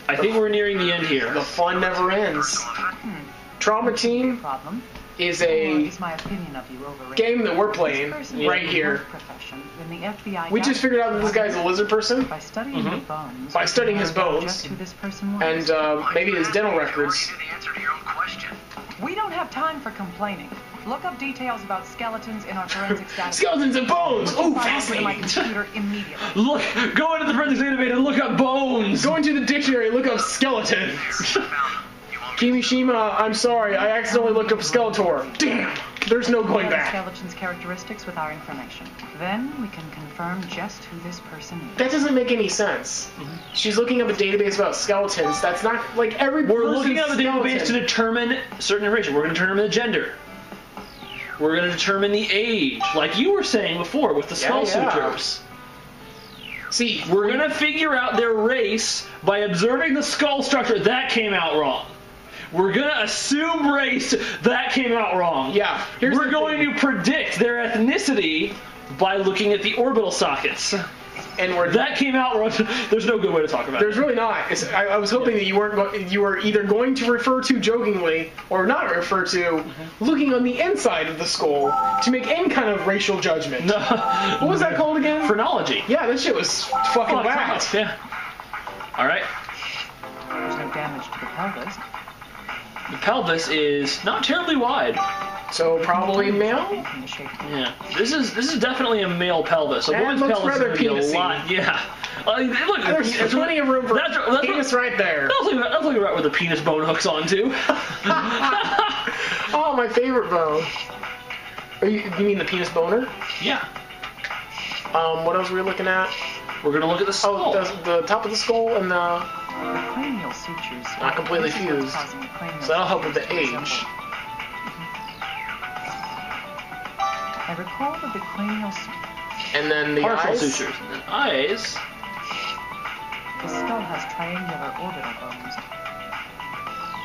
I think we're nearing the end here. The fun never ends. Trauma Team is a game that we're playing right here. We just figured out that this guy's a lizard person by studying his bones and maybe his dental records. We don't have time for complaining. Look up details about skeletons in our forensics database. Skeletons and bones! Ooh, fascinating! My computer immediately. Look, go into the forensics database and look up bones! Go into the dictionary and look up skeleton. Kimishima, I'm sorry, I accidentally looked up Skeletor. Damn! There's no going back. Skeleton's characteristics with our information. Then we can confirm just who this person is. That doesn't make any sense. She's looking up a database about skeletons. That's not like every We're person's looking at the skeleton. database to determine certain information. We're going to determine the gender. We're going to determine the age, like you were saying before with the skull sutures. See, we're going to figure out their race by observing the skull structure. That came out wrong. We're going to assume race. That came out wrong. Yeah. We're going to predict their ethnicity by looking at the orbital sockets. And that came out wrong. There's no good way to talk about it. There's really not. I was hoping that you weren't. You were either going to refer to jokingly or not refer to looking on the inside of the skull to make any kind of racial judgment. No. What was that called again? Phrenology. Yeah, that shit was fucking whack. Yeah. All right. There's no damage to the pelvis. The pelvis is not terribly wide. So probably male? Yeah. This is definitely a male pelvis. A woman's pelvis is going to be a lot. Yeah. Look, there's plenty of room for penis right there. That's looking right with the penis bone hooks on too. Oh, my favorite bone. You mean the penis boner? Yeah. What else were we looking at? We're going to look at the skull. Oh, the top of the skull and the cranial sutures. Not completely fused. So that'll help with the age. I recall that the cranial and then the partial eyes. Sutures. And then eyes. The skull has triangular orbital bones.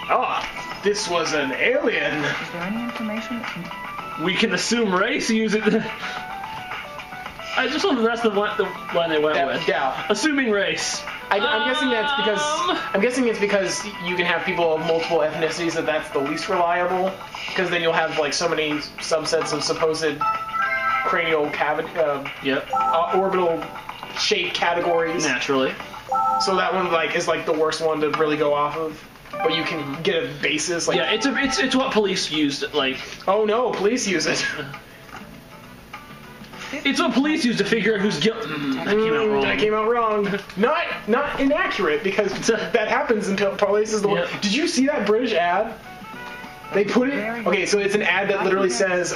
Ah, this was an alien. Is there any information that can... We can assume race using I just wonder if that's the line they went with. Yeah. Assuming race. I'm guessing it's because you can have people of multiple ethnicities that's the least reliable. Because then you'll have like so many subsets of supposed cranial cavity, orbital shaped categories. Naturally. So that one is the worst one to really go off of. But you can get a basis. Yeah, it's what police used. Oh no, police use it. It's what police use to figure out who's guilty. That came out wrong. That came out wrong. Not inaccurate because that happens in places. Did you see that British ad? They put it. Okay, so it's an ad that literally says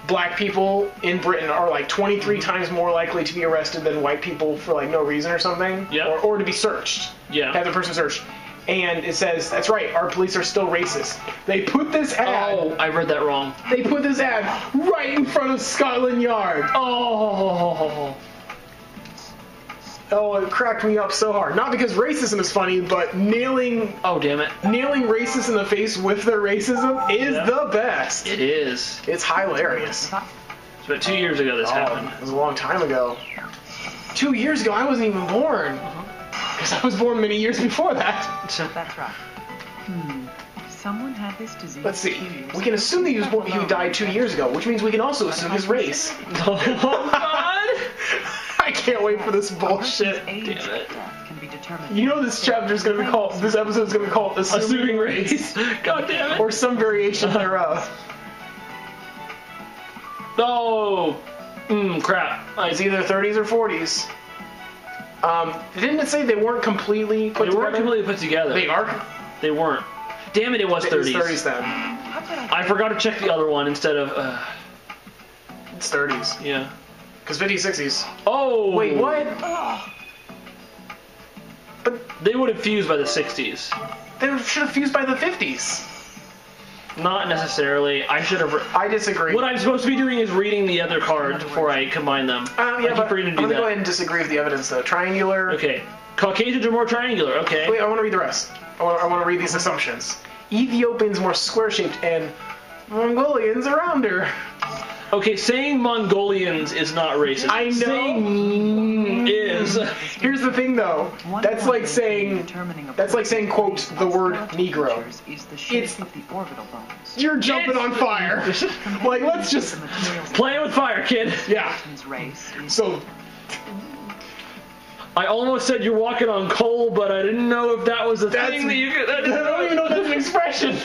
black people in Britain are 23 times more likely to be arrested than white people for no reason or something. Yeah. Or to be searched. Yeah. Have the person searched. And it says, that's right, our police are still racist. They put this ad... Oh, I read that wrong. They put this ad right in front of Scotland Yard. Oh, it cracked me up so hard. Not because racism is funny, but nailing... Oh, damn it. Nailing racists in the face with their racism is the best. It is. It's hilarious. It's about 2 years ago this happened. It was a long time ago. 2 years ago, I wasn't even born. Because I was born many years before that. That's right. Someone had this disease. Let's see. We can assume that he died 2 years ago, which means we can also assume his race. Oh, God! I can't wait for this bullshit. Damn it. You know this chapter's gonna be called, this episode's gonna be called Assuming Race. God damn it. Or some variation thereof. Oh! Crap. It's either 30s or 40s. Didn't it say they weren't completely put together? They weren't completely put together. They are? They weren't. Damn it, it was 30s. It was 30s then. I forgot to check the other one instead of... It's 30s. Yeah. Because 50s, 60s. Oh! Wait, what? But they would have fused by the 60s. They should have fused by the 50s. Not necessarily. I should have... I disagree. What I'm supposed to be doing is reading the other cards before I combine them. I'm going to go ahead and disagree with the evidence, though. Triangular... Okay. Caucasians are more triangular. Okay. Wait, I want to read the rest. I want to read these assumptions. Ethiopians more square-shaped, and Mongolians are rounder. Okay, saying Mongolians is not racist. I know. Saying is. Here's the thing, though. That's like saying quote the word Negro. It's you're jumping on fire. Like let's just playing with fire, kid. Yeah. So I almost said you're walking on coal, but I didn't know if that was a thing that you could. I don't even know if that's an expression.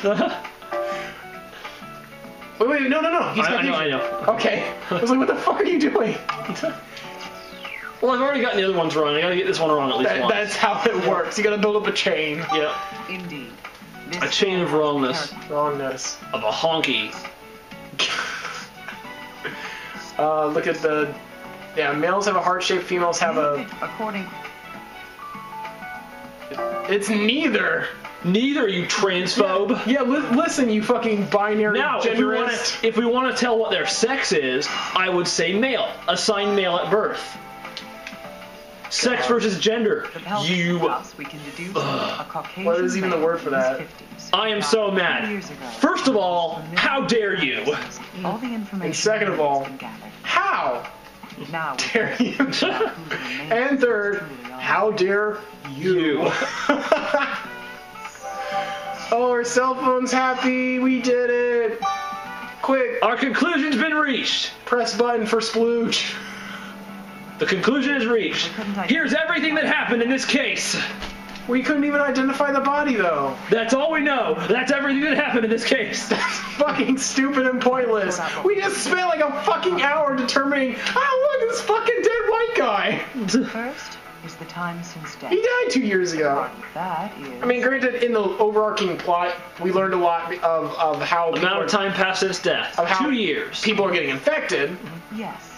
Wait, no. I know. Okay. I was like, what the fuck are you doing? Well, I've already gotten the other ones wrong. I gotta get this one wrong at least once. That's how it works. You gotta build up a chain. Yep. Indeed. A chain of wrongness. Wrongness. Of a honky. Look at the... Yeah, males have a heart shape, females have a... According... It's neither. Neither, you transphobe. Yeah, listen, you fucking binary now, genderist. if we want to tell what their sex is, I would say male. Assigned male at birth. Sex versus gender. You... We can deduce a Caucasian What is even the word for that? I am so mad. First of all, how dare you? All the information And second of all, how now dare you? And third, how dare you? Oh, our cell phone's happy. We did it. Quick. Our conclusion's been reached. Press button for splooge. The conclusion is reached. Here's everything that happened in this case. We couldn't even identify the body, though. That's all we know. That's everything that happened in this case. That's fucking stupid and pointless. We just spent like a fucking hour determining, oh, look, this fucking dead white guy. First is the time since death. He died 2 years ago. That is... I mean, granted, in the overarching plot, we learned a lot of how... The amount of time past since death. Of how 2 years. People are getting infected. Yes.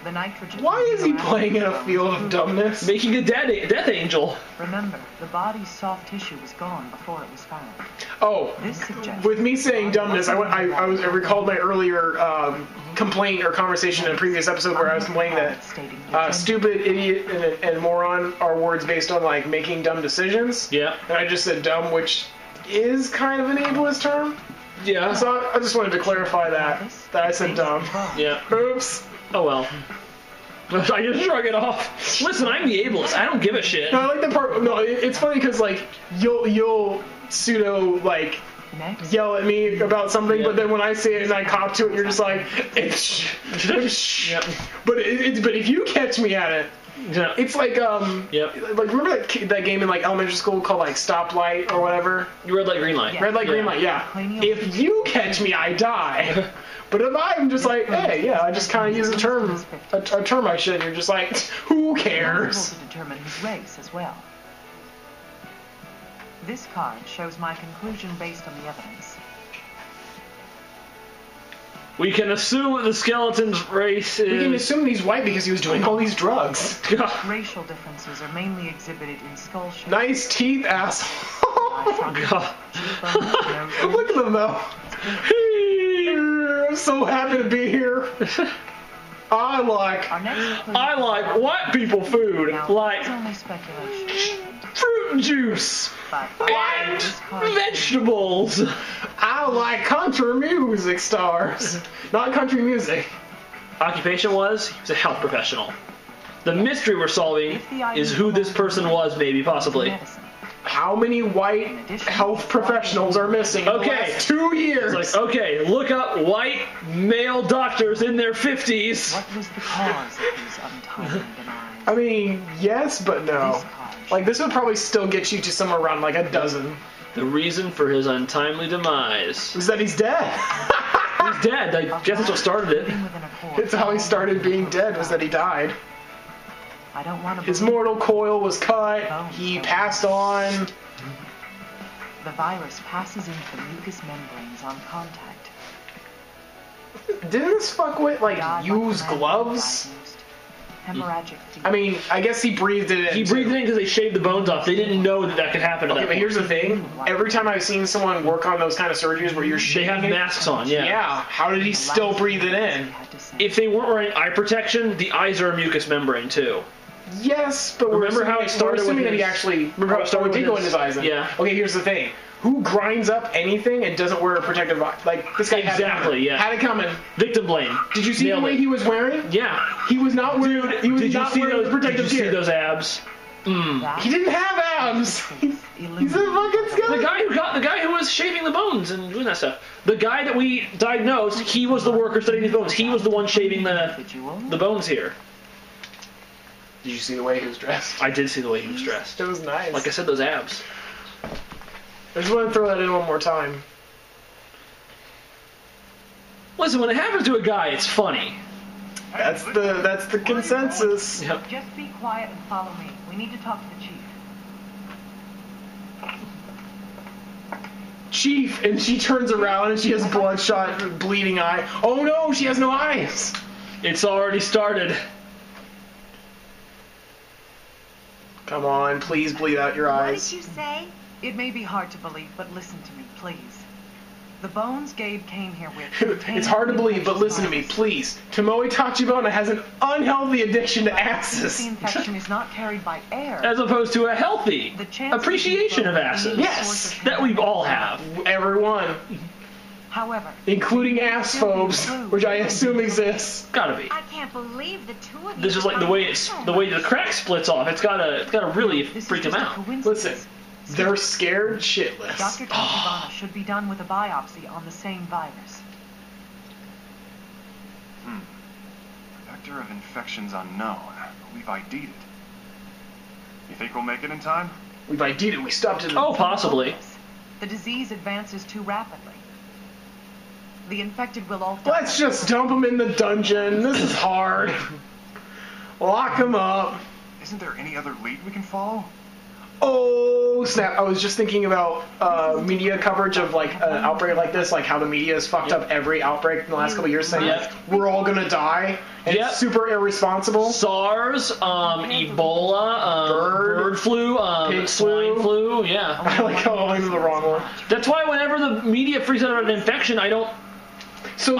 The nitrogen... Why is he playing in a field of dumbness? Making a death angel. Remember, the body's soft tissue was gone before it was found. Oh, This suggests... with me saying dumbness, I recalled my earlier complaint or conversation in a previous episode where I was complaining that stupid, idiot, and moron are words based on like making dumb decisions. Yeah. And I just said dumb, which is kind of an ableist term. Yeah. So I just wanted to clarify that I said dumb. Yeah. Oops. Oh well. I just shrug it off. Listen, I'm the ableist. I don't give a shit. No, I like the part. No, it's funny because like you'll pseudo like Next. yell at me about something, Yeah. but then when I say it and I cop to it, you're just like it's. Yep. But but if you catch me at it, Yeah. it's like Yep. like remember that game in like elementary school called like Stoplight or whatever. Red light, green light. Yeah. Red light, green light, yeah. If you catch me, I die. But if I'm just like, hey, yeah, I just kind of use a term I should. You're just like, who cares? To determine his race as well. This card shows my conclusion based on the evidence. We can assume that the skeleton's race is... We can assume he's white because he was doing all these drugs. Racial differences are mainly exhibited in skull shape. Nice teeth, asshole. God. Look at them though. I'm so happy to be here. I like white people food, like It's only speculation. fruit juice and vegetables. I like country music stars. Not country music. Occupation was? He was a health professional. The mystery we're solving is who this person was, maybe, possibly. Medicine. How many white health professionals are missing in the last 2 years? It's like, okay, look up white male doctors in their 50s. What was the cause of his untimely demise? I mean, yes, but no. Like, this would probably still get you to somewhere around like a dozen. The reason for his untimely demise. Is that he's dead. He's dead. I guess that's what started it. Living within a cord. It's how he started being dead, was that he died. I don't want to His believe mortal coil was cut. He passed on. the virus passes into the mucous membranes on contact. Didn't this fuckwit, like, God, use like the man gloves? diagnosed. Hemorrhagic fever. I mean, I guess he breathed it in. He breathed it in because they shaved the bones off. They didn't know that could happen to Okay, that but point. here's the thing. Every time I've seen someone work on those kind of surgeries where you're They shaking have it, masks on, yeah. yeah, how did he still breathe it in? If they weren't wearing eye protection, the eyes are a mucous membrane, too. Yes, but Remember how it started we're assuming with that he his- actually... Remember how it started did with go in his- his eyes then. Yeah. Okay, here's the thing. who grinds up anything and doesn't wear a protective like this guy Exactly, yeah. had it coming. Victim blame. Did you see Nailed the way it. he was wearing? Yeah. He was not wearing. He was Did you not see wearing those? protective Did you gear. see those abs? He didn't have abs. He's a fucking skeleton. The guy who was shaving the bones and doing that stuff. The guy that we diagnosed, he was the worker studying these bones. He was the one shaving the bones here. Did you see the way he was dressed? I did see the way he was dressed. It was nice. Like I said, those abs. I just want to throw that in one more time. Listen, when it happens to a guy, it's funny. That's the consensus. Yep. Just be quiet and follow me. We need to talk to the chief. Chief, and she turns around and she has bloodshot, bleeding eye. Oh no, she has no eyes. It's already started. Come on, please bleed out your What eyes. did you say? It may be hard to believe, but listen to me, please. The bones Gabe came here with. It's hard to believe, but listen to me, please. Tomoe Tachibana has an unhealthy addiction to The acids. infection is not carried by air. As opposed to a healthy The chances appreciation of being acids. the Yes, source of That we all have. Everyone, However, including assphobes, which I assume exists. Gotta be. I can't believe the two of you. This is like the way the crack splits off. It's gotta really this freak is him just a out. coincidence. Listen, they're scared shitless. Dr. Tachibana should be done with a biopsy on the same virus. Vector of infection's unknown. We've ID'd it. You think we'll make it in time? We've ID'd it, we stopped it. Oh, possibly. The disease advances too rapidly. The infected will all die. Let's just dump him in the dungeon. This is hard. Lock him up. Isn't there any other lead we can follow? Oh snap! I was just thinking about media coverage of like an outbreak like this, like how the media has fucked up every outbreak in the last couple of years, saying Yep. we're all gonna die. And Yep. it's super irresponsible. SARS, Ebola, bird flu, pig swine flu. flu. Yeah. I like how I went to the wrong one. That's why whenever the media freaks out about an infection, I don't. So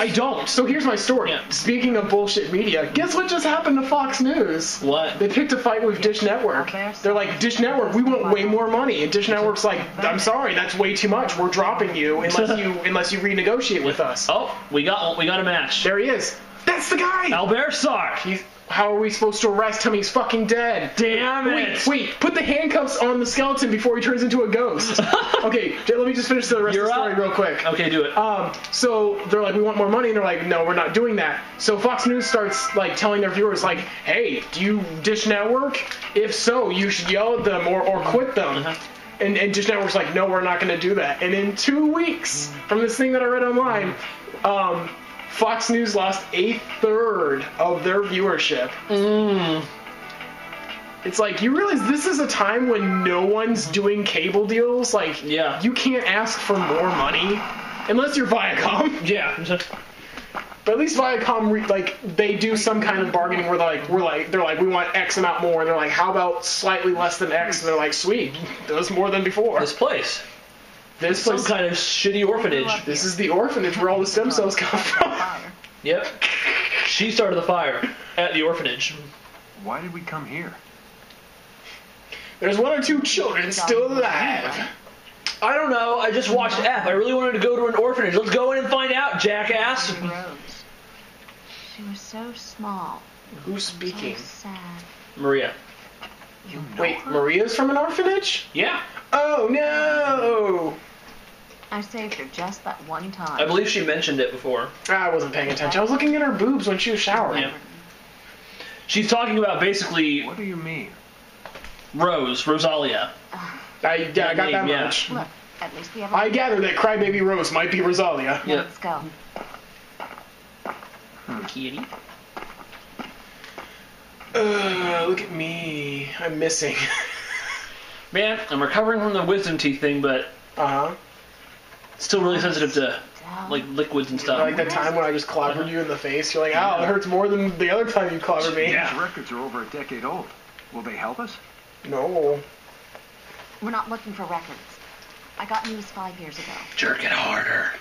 here's my story. Yeah. Speaking of bullshit media, guess what just happened to Fox News? What? They picked a fight with Dish Network. They're like, Dish Network, we want way more money. And Dish Network's like, I'm sorry, that's way too much. We're dropping you unless you renegotiate with us. Oh, we got a match. There he is. That's the guy. Albert Sark. How are we supposed to arrest him? He's fucking dead. Damn it. Wait, put the handcuffs on the skeleton before he turns into a ghost. Okay, let me just finish the rest of the story real quick. Okay, do it. So they're like, we want more money, and they're like, no, we're not doing that. So Fox News starts like telling their viewers like, hey, do you Dish Network? If so, you should yell at them or quit them. And Dish Network's like, no, we're not going to do that. And in 2 weeks, from this thing that I read online, Fox News lost 1/3 of their viewership. It's like, you realize this is a time when no one's doing cable deals? Like, Yeah. you can't ask for more money unless you're Viacom. Yeah. But at least Viacom, they do some kind of bargaining where they're like, we want X amount more, and they're like, how about slightly less than X? And they're like, sweet, that's more than before. This place. This Some place, kind of shitty orphanage. this is the orphanage where all the stem cells come from. Yep. She started the fire at the orphanage. Why did we come here? There's 1 or 2 children still alive. I don't know. I just watched F. I really wanted to go to an orphanage. Let's go in and find out, jackass. Rose. She was so small. Who's So speaking? sad. Maria. You know Wait, her? Maria's from an orphanage? Yeah. Oh no! I saved her just that one time. I believe she mentioned it before. I wasn't paying attention. I was looking at her boobs when she was showering. Yeah. She's talking about basically What do you mean? Rosalia. I got that Yeah. much. Look, at least we have. I gather that Crybaby Rose might be Rosalia. Yeah. Let's go. Kitty. Look at me. I'm missing. Man, I'm recovering from the wisdom teeth thing, but Uh-huh. still really sensitive to like liquids and stuff. Like that time when I just clobbered you in the face. You're like, ow, it hurts more than the other time you clobbered me. Yeah. These records are over a decade old. Will they help us? No. We're not looking for records. I got news 5 years ago. Jerk it harder.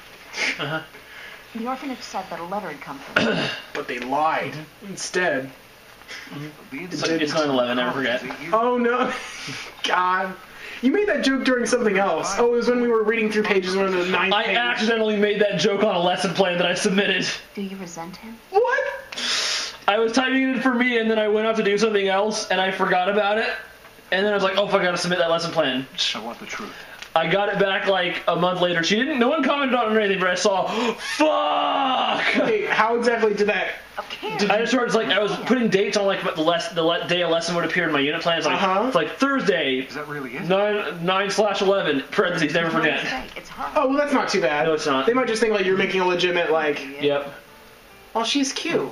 The orphanage said that a letter had come from them. But they lied instead. The It's 9/11, never forget. Oh no. God. You made that joke during something else. Oh, it was when we were reading through pages one of the ninth I page. accidentally made that joke on a lesson plan that I submitted. Do you resent him? What? I was typing it in for me, and then I went off to do something else, and I forgot about it. And then I was like, oh, fuck, I gotta submit that lesson plan. I want the truth. I got it back like a month later. No one commented on it or anything, but I saw, fuck! Wait, how exactly did that... Okay. I just started, like, I was putting dates on, like, what the day a lesson would appear in my unit plan. It's like, it's like Thursday, Is that really it? 9/11, parentheses, never forget. It's hard. Oh, well, that's not too bad. No, it's not. They might just think, like, you're making a legitimate, like... Yep. Oh, she's cute.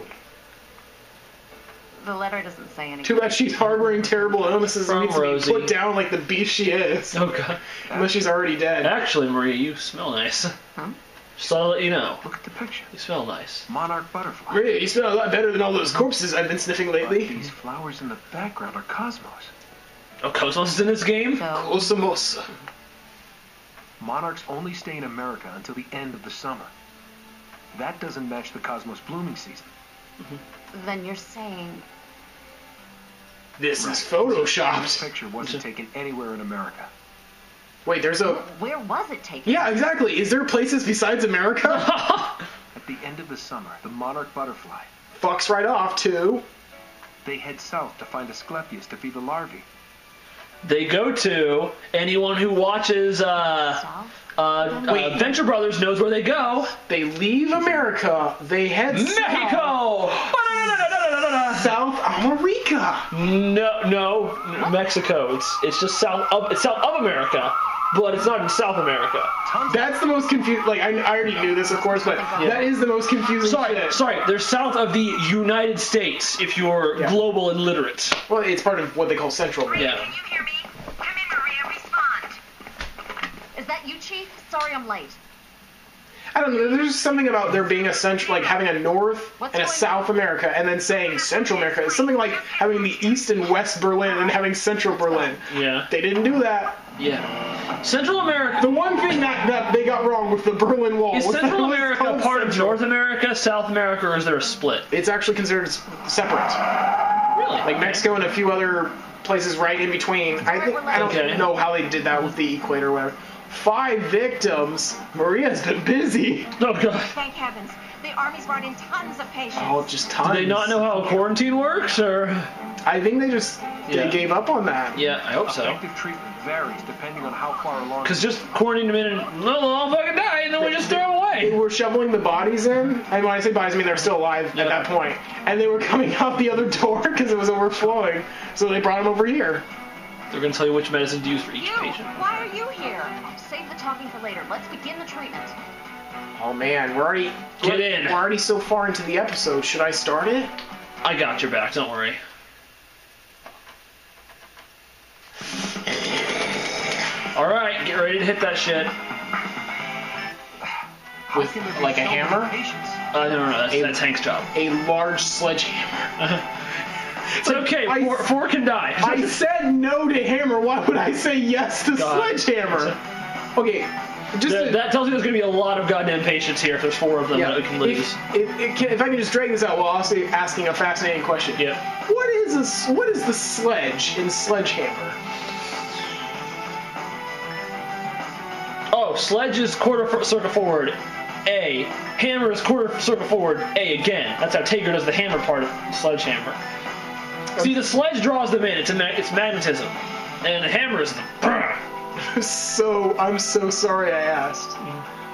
The letter doesn't say anything. Too bad she's harboring terrible illnesses and From needs to be Rosie. put down like the beast she is. Oh, God. Unless she's already dead. Actually, Maria, you smell nice. Huh? Just thought I'd let you know. Look at the picture. You smell nice. Monarch butterfly. Maria, you smell a lot better than all those corpses I've been sniffing But lately. these flowers in the background are cosmos. Oh, Cosmos is in this game? So, Osamosa. Monarchs only stay in America until the end of the summer. That doesn't match the cosmos blooming season. then you're saying... This is This photoshopped. picture wasn't taken anywhere in America. Wait, there's a... Where was it taken? Yeah, exactly. Is there places besides America? At the end of the summer, the monarch butterfly, Fucks right off, too. they head south to find Asclepius to feed the larvae. They go to, anyone who watches South? Wait. Venture Brothers knows where they go. They leave America. They head Mexico! South America. No, Mexico. It's just south of America, but it's not in South America. That's the most confusing. Like, I already knew this, of course, but that is the most confusing shit. Sorry, they're south of the United States if you're global and literate. Well, it's part of what they call Central America. Yeah. Can you hear me? Come in, Maria. Respond. Is that you, Chief? Sorry I'm late. I don't know. There's something about there being a central, like having a North What's and a going South America, and then saying Central America. It's something like having the East and West Berlin and having Central Berlin. Yeah. They didn't do that. Yeah. Central America. The one thing that they got wrong with the Berlin Wall Is was that Central it was America called part of Central. North America, South America, or is there a split? It's actually considered separate. Really? Like Mexico and a few other places right in between. I don't Okay. know how they did that with the equator or whatever. 5 victims. Maria's been busy. Oh, God. Thank heavens. The Army's brought in tons of patients. Oh, just tons. Do they not know how quarantine works, or? I think they just Yeah. they gave up on that. Yeah, I hope so. Effective treatment varies depending on how far along. Because just quarantine them in and they'll all fucking die, and then we just throw them They away. were shoveling the bodies in, and when I say bodies, I mean they're still alive Yeah. at that point. And they were coming out the other door because it was overflowing, so they brought them over here. They're going to tell you which medicine to use for each You! patient. Why are you here? Save the talking for later. Let's begin the treatment. Oh man, we're already in. We're already so far into the episode. Should I start it? I got your back, don't worry. Alright, get ready to hit that shit. With like a hammer, No, that's Hank's job. a large sledgehammer. It's okay, I- four can die. I said no to hammer. Why would I say yes to God. sledgehammer? Okay, just that tells you there's going to be a lot of goddamn patients here if there's 4 of them that we can lose. If I can just drag this out while also asking a fascinating question. Yep. What is the sledge in Sledgehammer? Oh, sledge is quarter circle forward, A. Hammer is quarter circle forward, A again. That's how Tager does the hammer part of Sledgehammer. See, the sledge draws them in. It's magnetism. And the hammer is the... I'm so sorry I asked.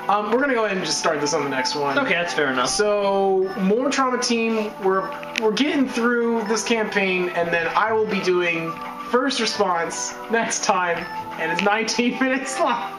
We're gonna go ahead and just start this on the next one. Okay, that's fair enough. So, more Trauma Team, we're getting through this campaign, and then I will be doing First Response next time, and it's 19 minutes long.